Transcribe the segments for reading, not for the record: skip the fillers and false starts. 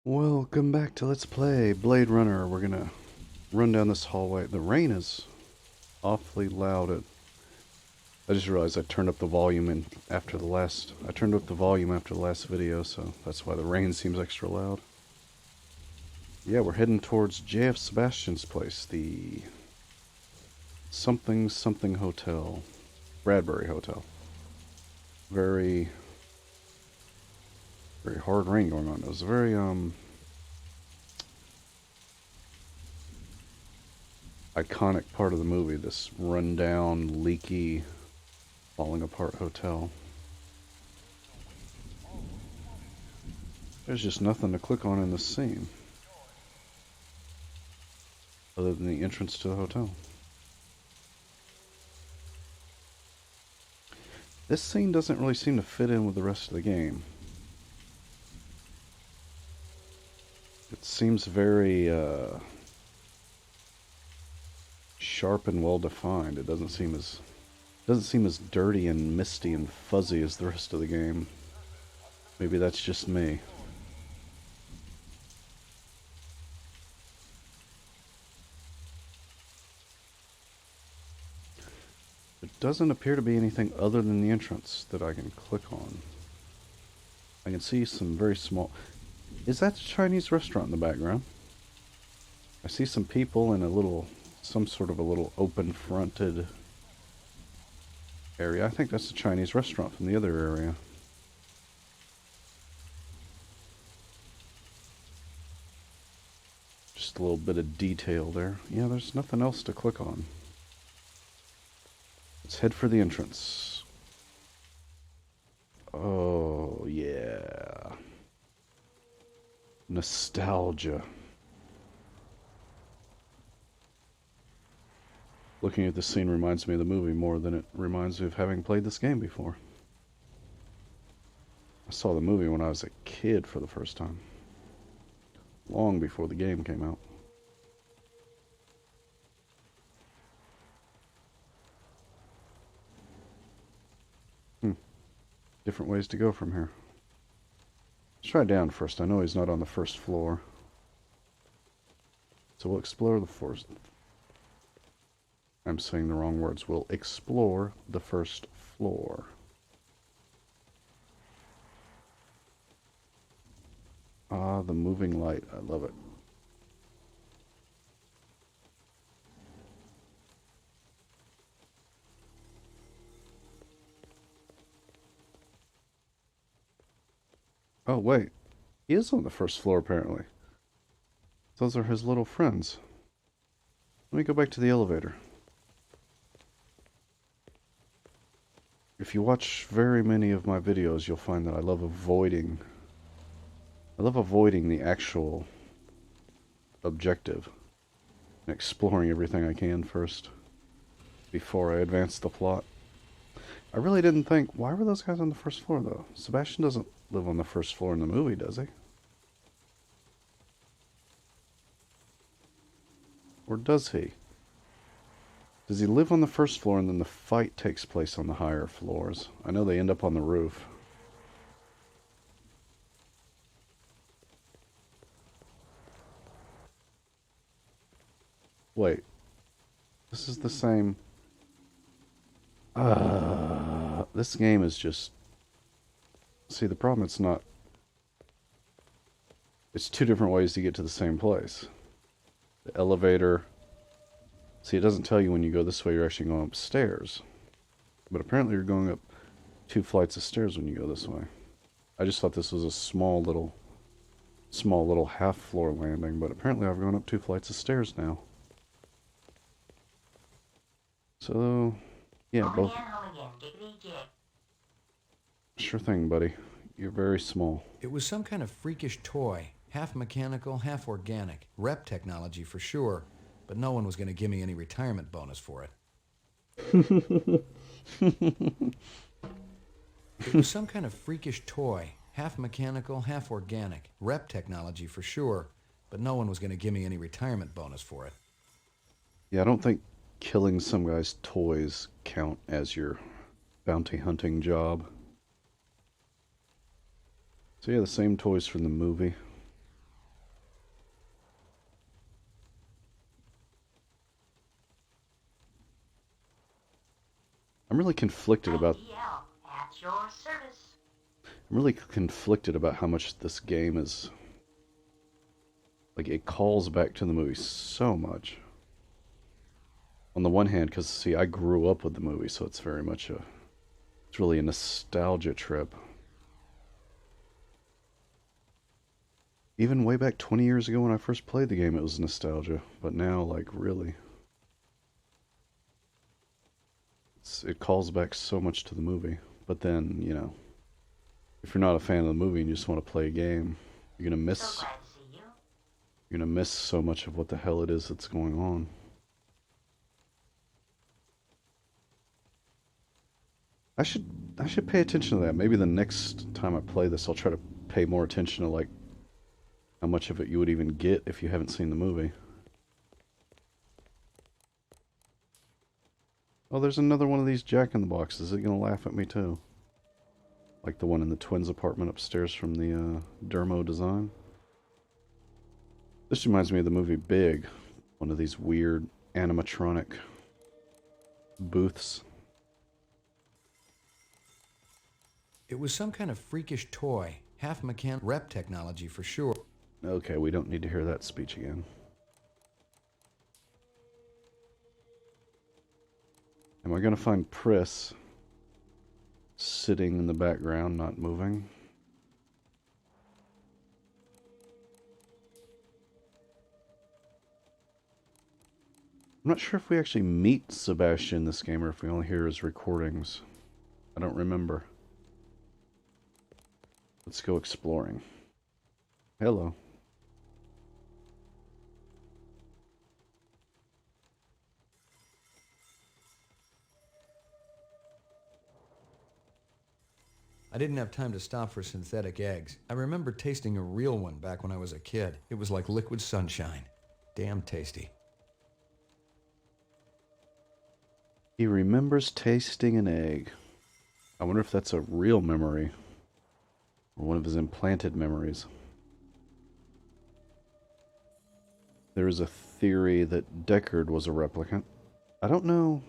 Welcome back to Let's Play Blade Runner. We're gonna run down this hallway. The rain is awfully loud. I just realized I turned up the volume I turned up the volume after the last video, so that's why the rain seems extra loud. Yeah, we're heading towards J.F. Sebastian's place, the something something hotel. Bradbury Hotel. Very hard rain going on. It was a very iconic part of the movie, this rundown, leaky, falling apart hotel. There's just nothing to click on in this scene other than the entrance to the hotel. This scene doesn't really seem to fit in with the rest of the game. It seems very sharp and well defined. It doesn't seem as dirty and misty and fuzzy as the rest of the game. Maybe that's just me. There doesn't appear to be anything other than the entrance that I can click on. I can see some very small... Is that a Chinese restaurant in the background? I see some people in some sort of a little open-fronted area. I think that's a Chinese restaurant from the other area. Just a little bit of detail there. Yeah, there's nothing else to click on. Let's head for the entrance. Oh, yeah. Nostalgia. Looking at this scene reminds me of the movie more than it reminds me of having played this game before. I saw the movie when I was a kid for the first time. Long before the game came out. Different ways to go from here. Let's try down first. I know he's not on the first floor. So we'll explore the first... I'm saying the wrong words. We'll explore the first floor. Ah, the moving light. I love it. Oh, wait. He is on the first floor, apparently. Those are his little friends. Let me go back to the elevator. If you watch very many of my videos, you'll find that I love avoiding the actual objective and exploring everything I can first before I advance the plot. I really didn't think, why were those guys on the first floor, though? Sebastian doesn't live on the first floor in the movie, does he? Or does he? Does he live on the first floor and then the fight takes place on the higher floors? I know they end up on the roof. Wait. This is the same... this game is just... See, the problem, it's not... It's two different ways to get to the same place. The elevator... See, it doesn't tell you when you go this way you're actually going upstairs. But apparently you're going up 2 flights of stairs when you go this way. I just thought this was a small little half-floor landing, but apparently I've gone up 2 flights of stairs now. So, yeah, both... Sure thing, buddy. You're very small. It was some kind of freakish toy, half mechanical, half organic. Rep technology for sure, but no one was going to give me any retirement bonus for it. It was some kind of freakish toy, half mechanical, half organic. Rep technology for sure, but no one was going to give me any retirement bonus for it. Yeah, I don't think killing some guy's toys count as your bounty hunting job. So yeah, the same toys from the movie. I'm really conflicted about IDL at your service. I'm really conflicted about how much this game is like it calls back to the movie so much. On the one hand, because see, I grew up with the movie, so it's very much it's really a nostalgia trip. Even way back 20 years ago when I first played the game, it was nostalgia. But now, like, really, it calls back so much to the movie. But then, you know, if you're not a fan of the movie and you just want to play a game, you're gonna So miss glad to see you. you're gonna miss so much of what the hell it is that's going on. I should pay attention to that. Maybe the next time I play this, I'll try to pay more attention to like how much of it you would even get if you haven't seen the movie. Oh, there's another one of these Jack-in-the-Boxes. Is it gonna laugh at me too? Like the one in the twins' apartment upstairs from the Dermo design. This reminds me of the movie Big. One of these weird animatronic booths. It was some kind of freakish toy, half mechanical rep technology for sure. Okay, we don't need to hear that speech again. Am I gonna find Pris sitting in the background, not moving? I'm not sure if we actually meet Sebastian in this game or if we only hear his recordings. I don't remember. Let's go exploring. Hello. I didn't have time to stop for synthetic eggs. I remember tasting a real one back when I was a kid. It was like liquid sunshine. Damn tasty. He remembers tasting an egg. I wonder if that's a real memory or one of his implanted memories. There is a theory that Deckard was a replicant. I don't know.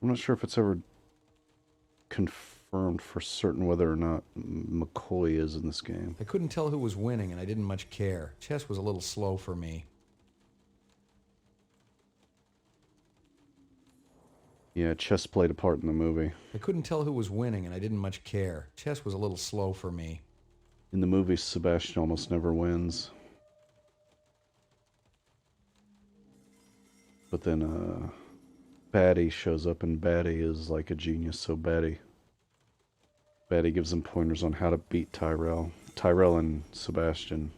I'm not sure if it's ever confirmed for certain whether or not McCoy is in this game. I couldn't tell who was winning, and I didn't much care. Chess was a little slow for me. Yeah, chess played a part in the movie. I couldn't tell who was winning, and I didn't much care. Chess was a little slow for me. In the movie, Sebastian almost never wins. But then, Batty shows up, and Batty is like a genius, so Batty gives him pointers on how to beat Tyrell. Tyrell and Sebastian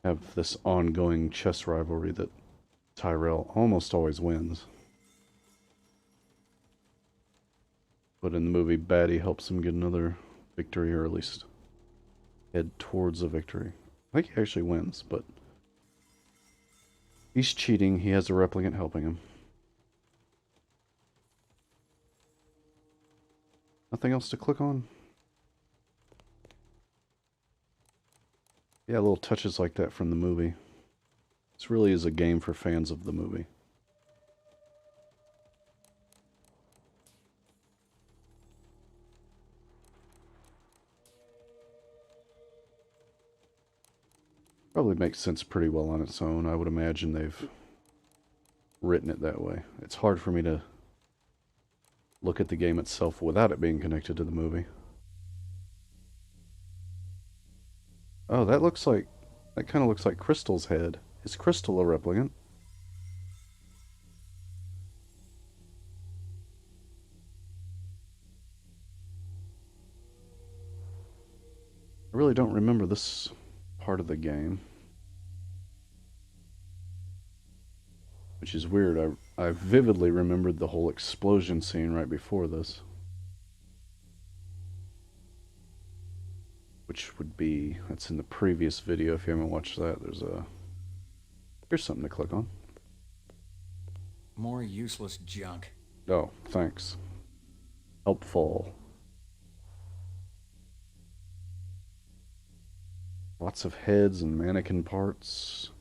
have this ongoing chess rivalry that Tyrell almost always wins. But in the movie, Batty helps him get another victory, or at least head towards a victory. I think he actually wins, but he's cheating. He has a replicant helping him. Nothing else to click on? Yeah, little touches like that from the movie. This really is a game for fans of the movie. Probably makes sense pretty well on its own. I would imagine they've written it that way. It's hard for me to look at the game itself without it being connected to the movie. Oh, that kind of looks like Crystal's head. Is Crystal a replicant? I really don't remember this part of the game. Which is weird. I vividly remembered the whole explosion scene right before this. Which would be, that's in the previous video. If you haven't watched that, here's something to click on. More useless junk. Oh, thanks. Helpful. Lots of heads and mannequin parts.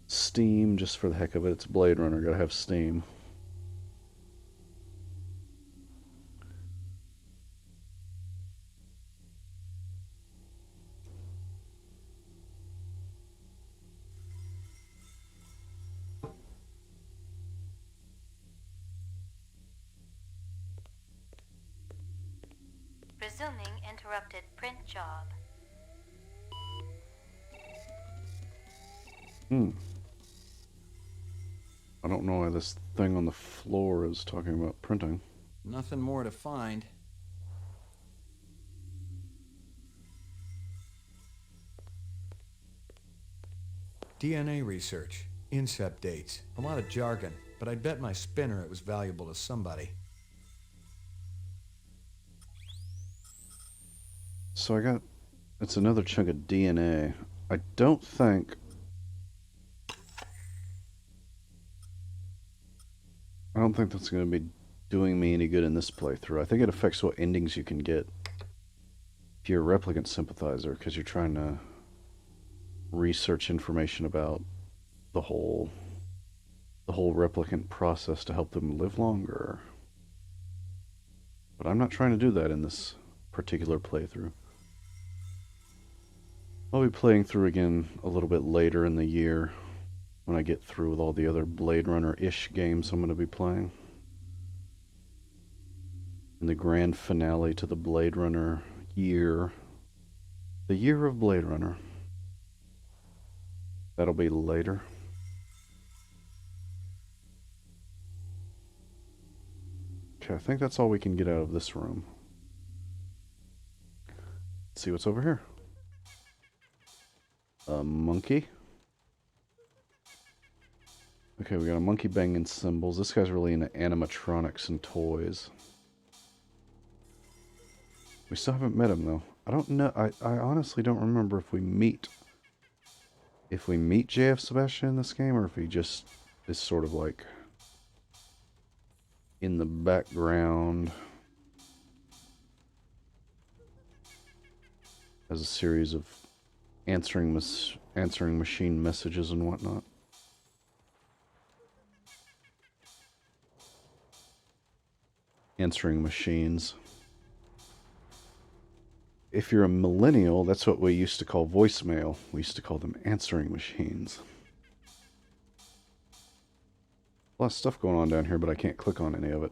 Steam, just for the heck of it. It's Blade Runner, gotta have steam. Resuming interrupted print job. I don't know why this thing on the floor is talking about printing. Nothing more to find. DNA research, incept dates, a lot of jargon, but I'd bet my spinner it was valuable to somebody. So it's another chunk of DNA. I don't think that's going to be doing me any good in this playthrough. I think it affects what endings you can get if you're a replicant sympathizer, because you're trying to research information about the whole replicant process to help them live longer. But I'm not trying to do that in this particular playthrough. I'll be playing through again a little bit later in the year when I get through with all the other Blade Runner-ish games I'm going to be playing. And the grand finale to the Blade Runner year. The year of Blade Runner. That'll be later. Okay, I think that's all we can get out of this room. Let's see what's over here. A monkey. Okay, we got a monkey banging cymbals. This guy's really into animatronics and toys. We still haven't met him, though. I don't know. I honestly don't remember if we meet J.F. Sebastian in this game, or if he just is sort of like in the background as a series of answering machine messages and whatnot. Answering machines. If you're a millennial, that's what we used to call voicemail. We used to call them answering machines. A lot of stuff going on down here, but I can't click on any of it.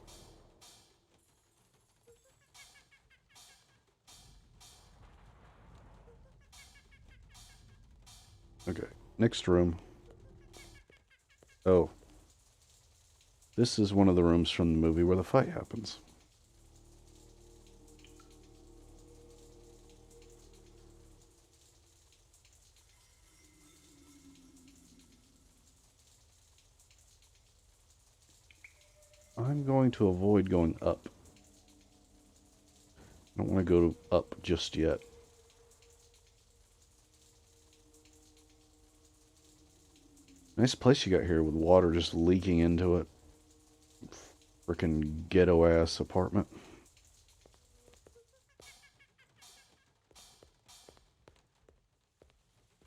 Okay, next room. Oh. This is one of the rooms from the movie where the fight happens. I'm going to avoid going up. I don't want to go up just yet. Nice place you got here with water just leaking into it. Frickin' ghetto-ass apartment.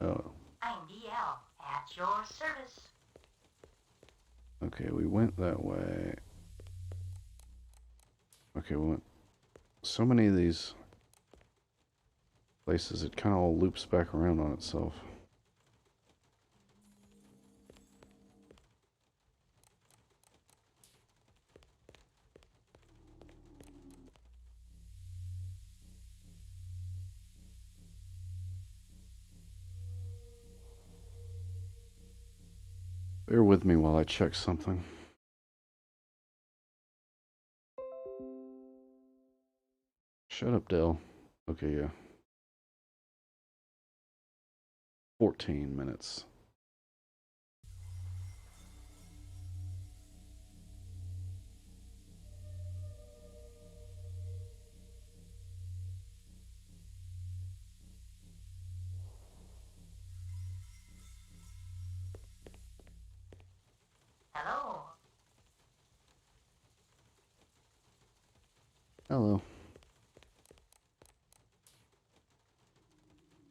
Oh. IMDL at your service. Okay, we went that way. Okay, we went so many of these places, it kind of all loops back around on itself. Bear with me while I check something. Shut up, Dell. Okay, yeah. 14 minutes. Hello. Hello.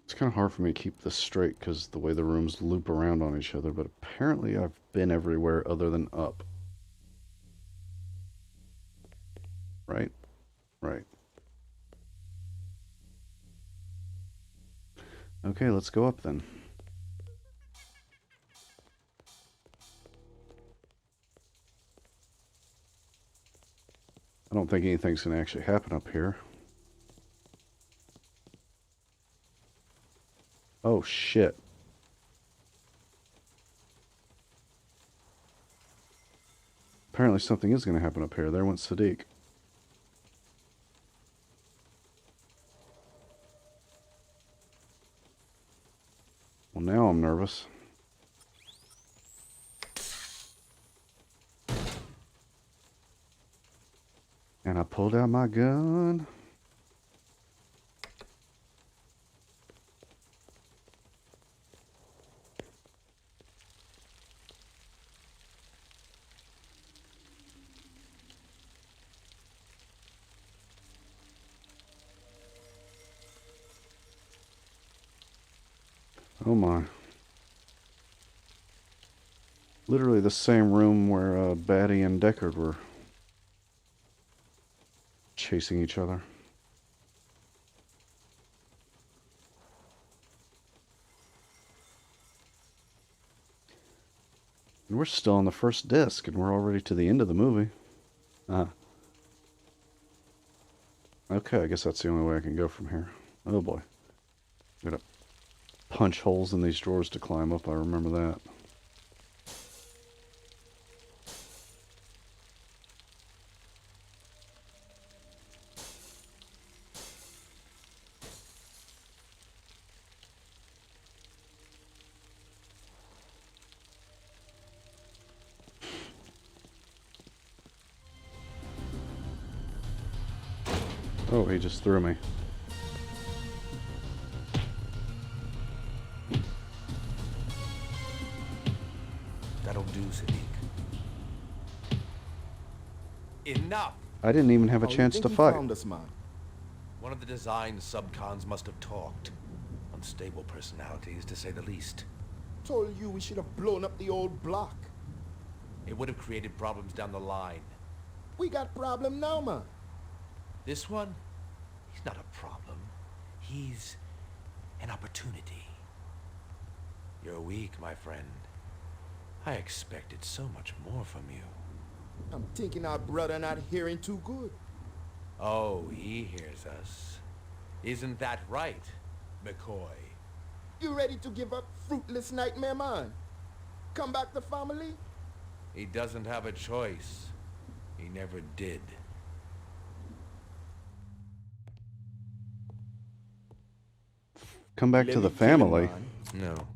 It's kind of hard for me to keep this straight because the way the rooms loop around on each other, but apparently I've been everywhere other than up. Right? Right. Okay, let's go up then. I don't think anything's going to actually happen up here. Oh, shit. Apparently something is going to happen up here. There went Sadiq. Well, now I'm nervous. And I pulled out my gun. Oh my. Literally the same room where Batty and Deckard were chasing each other. And we're still on the first disc, and we're already to the end of the movie. Okay, I guess that's the only way I can go from here. Oh boy. Gotta punch holes in these drawers to climb up, I remember that. Oh, he just threw me. That'll do, Sadiq. Enough! I didn't even have a chance to fight. Found us, man? One of the design subcons must have talked. Unstable personalities, to say the least. Told you we should have blown up the old block. It would have created problems down the line. We got problem now, man. This one, he's not a problem. He's an opportunity. You're weak, my friend. I expected so much more from you. I'm thinking our brother not hearing too good. Oh, he hears us. Isn't that right, McCoy? You ready to give up fruitless nightmare, man? Come back to family? He doesn't have a choice. He never did. Come back Let to the me tell you, family. man, No.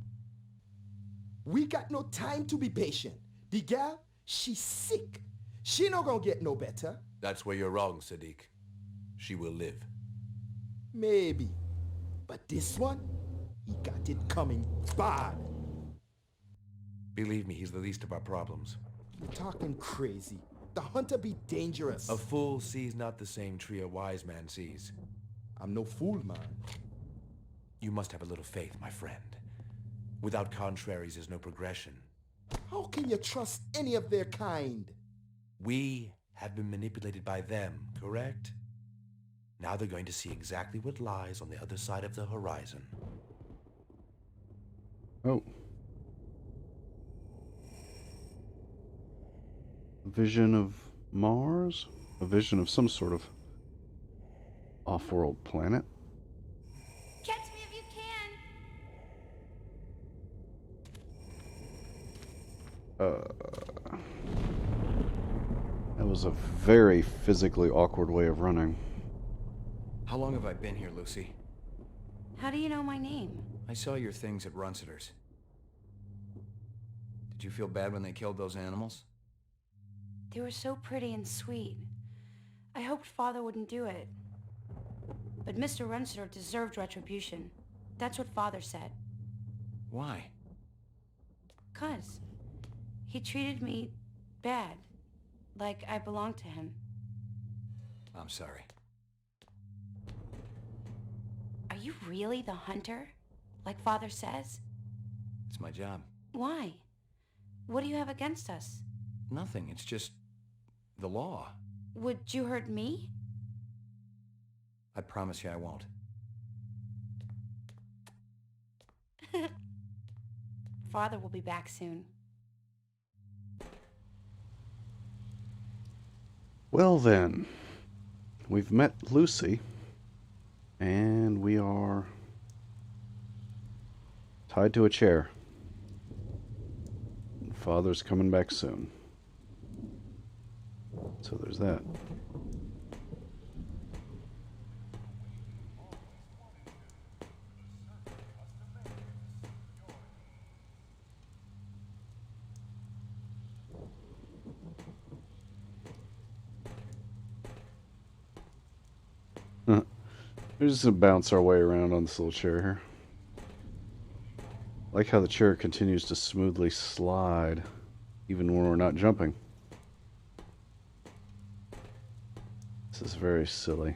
we got no time to be patient. The gal, she's sick. She not gonna get no better. That's where you're wrong, Sadiq. She will live. Maybe. But this one, he got it coming bad. Believe me, he's the least of our problems. You're talking crazy. The hunter be dangerous. A fool sees not the same tree a wise man sees. I'm no fool, man. You must have a little faith, my friend. Without contraries, there's no progression. How can you trust any of their kind? We have been manipulated by them, correct? Now they're going to see exactly what lies on the other side of the horizon. Oh. A vision of Mars? A vision of some sort of off-world planet? Catch me if you can. That was a very physically awkward way of running. How long have I been here, Lucy? How do you know my name? I saw your things at Runciter's. Did you feel bad when they killed those animals? They were so pretty and sweet. I hoped Father wouldn't do it. But Mr. Runciter deserved retribution. That's what Father said. Why? 'Cause he treated me bad. Like I belonged to him. I'm sorry. Are you really the hunter? Like Father says? It's my job. Why? What do you have against us? Nothing. It's just the law. Would you hurt me? I promise you I won't. Father will be back soon. Well then, we've met Lucy, and we are Tied to a chair. Father's coming back soon. So there's that. We're just gonna bounce our way around on this little chair here. I like how the chair continues to smoothly slide, even when we're not jumping. This is very silly.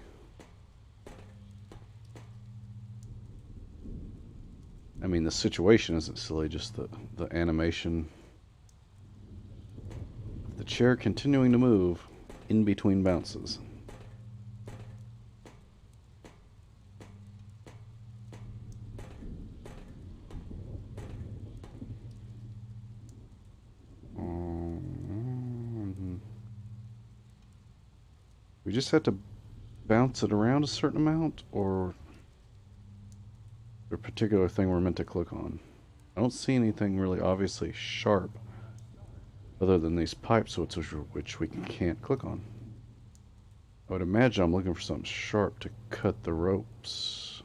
I mean, the situation isn't silly, just the animation. The chair continuing to move in between bounces. We just have to bounce it around a certain amount, or a particular thing we're meant to click on. I don't see anything really obviously sharp other than these pipes which we can't click on. I would imagine I'm looking for something sharp to cut the ropes.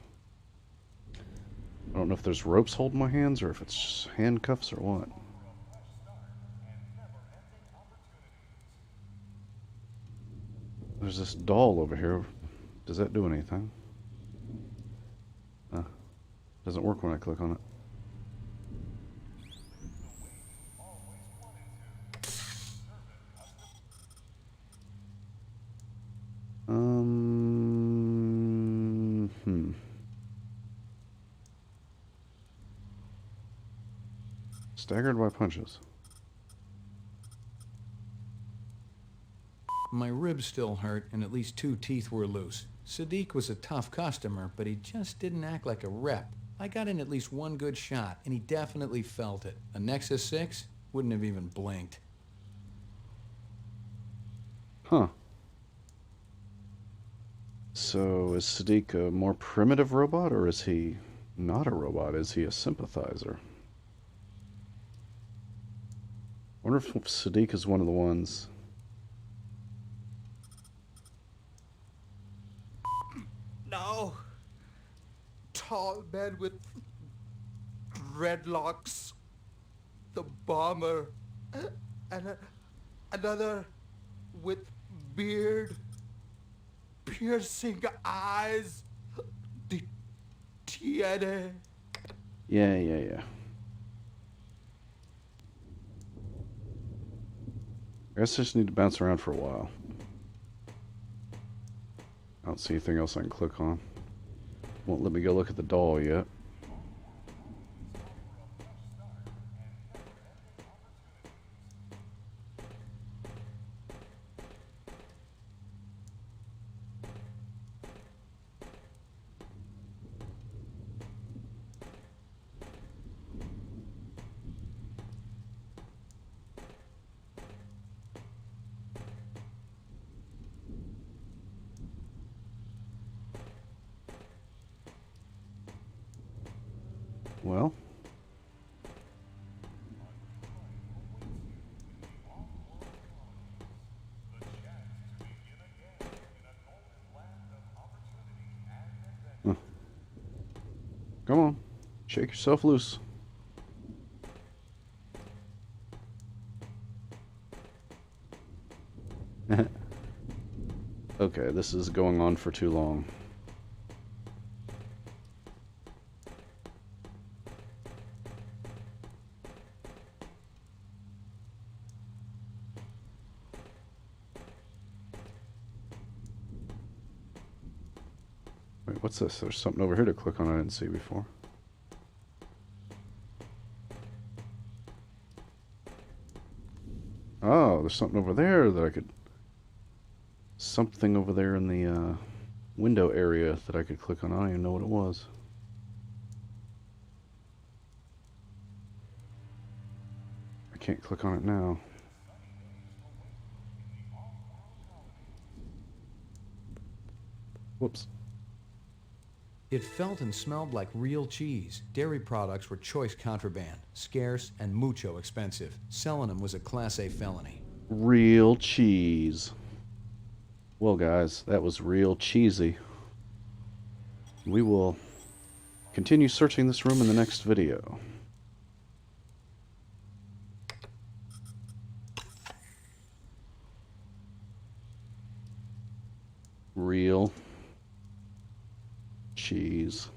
I don't know if there's ropes holding my hands or if it's handcuffs or what. There's this doll over here. Does that do anything? Doesn't work when I click on it. Staggered by punches. My ribs still hurt, and at least 2 teeth were loose. Sadiq was a tough customer, but he just didn't act like a rep. I got in at least 1 good shot, and he definitely felt it. A Nexus 6 wouldn't have even blinked. Huh. So is Sadiq a more primitive robot, or is he not a robot? Is he a sympathizer? I wonder if Sadiq is one of the ones. No. Tall man with dreadlocks. The bomber. And another with beard. Piercing eyes. The tiene. Yeah. I guess I just need to bounce around for a while. I don't see anything else I can click on. Won't let me go look at the doll yet. Well, come on, shake yourself loose. Okay, this is going on for too long. Wait, what's this? There's something over here to click on I didn't see before. Oh, there's something over there that I could... Something over there in the window area that I could click on. I don't even know what it was. I can't click on it now. Whoops. It felt and smelled like real cheese. Dairy products were choice contraband, scarce and mucho expensive. Selling them was a Class A felony. Real cheese. Well, guys, that was real cheesy. We will continue searching this room in the next video. Real cheese.